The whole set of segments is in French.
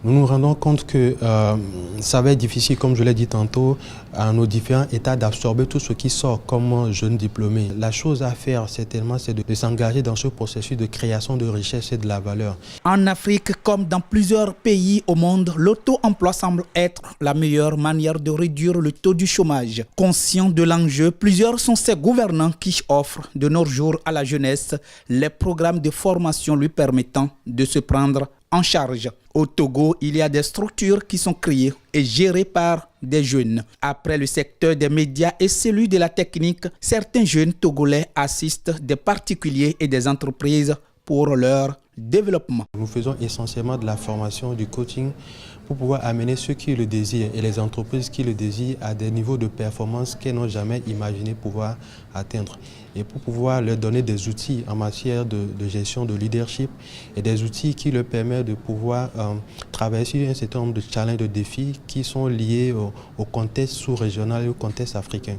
Nous nous rendons compte que ça va être difficile, comme je l'ai dit tantôt, à nos différents États d'absorber tout ce qui sort comme jeunes diplômés. La chose à faire, certainement, c'est de s'engager dans ce processus de création de richesse et de la valeur. En Afrique, comme dans plusieurs pays au monde, l'auto-emploi semble être la meilleure manière de réduire le taux du chômage. Conscients de l'enjeu, plusieurs sont ces gouvernants qui offrent de nos jours à la jeunesse les programmes de formation lui permettant de se prendre en charge. Au Togo, il y a des structures qui sont créées et gérées par des jeunes. Après le secteur des médias et celui de la technique, certains jeunes togolais assistent des particuliers et des entreprises pour leur développement. Nous faisons essentiellement de la formation, du coaching pour pouvoir amener ceux qui le désirent et les entreprises qui le désirent à des niveaux de performance qu'elles n'ont jamais imaginé pouvoir atteindre. Et pour pouvoir leur donner des outils en matière de gestion, de leadership et des outils qui leur permettent de pouvoir travailler sur un certain nombre de challenges, de défis qui sont liés au contexte sous-régional et au contexte africain.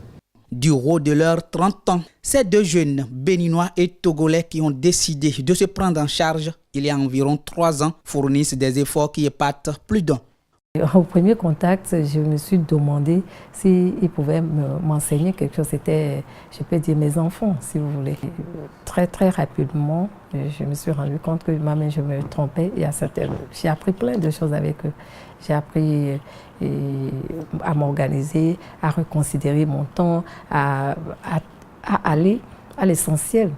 Du haut de leurs 30 ans, ces deux jeunes béninois et togolais qui ont décidé de se prendre en charge il y a environ 3 ans fournissent des efforts qui épatent plus d'un. Au premier contact, je me suis demandé s'ils pouvaient m'enseigner quelque chose. C'était, je peux dire, mes enfants, si vous voulez. Très, très rapidement, je me suis rendu compte que moi-même, je me trompais. J'ai appris plein de choses avec eux. J'ai appris à m'organiser, à reconsidérer mon temps, à aller à l'essentiel,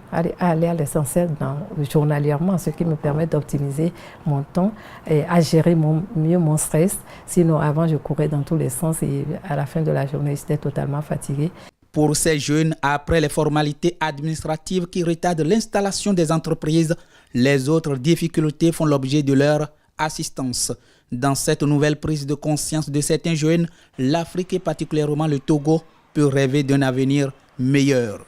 journalièrement, ce qui me permet d'optimiser mon temps et à gérer mieux mon stress. Sinon, avant, je courais dans tous les sens et à la fin de la journée, j'étais totalement fatiguée. Pour ces jeunes, après les formalités administratives qui retardent l'installation des entreprises, les autres difficultés font l'objet de leur assistance. Dans cette nouvelle prise de conscience de certains jeunes, l'Afrique et particulièrement le Togo peut rêver d'un avenir meilleur.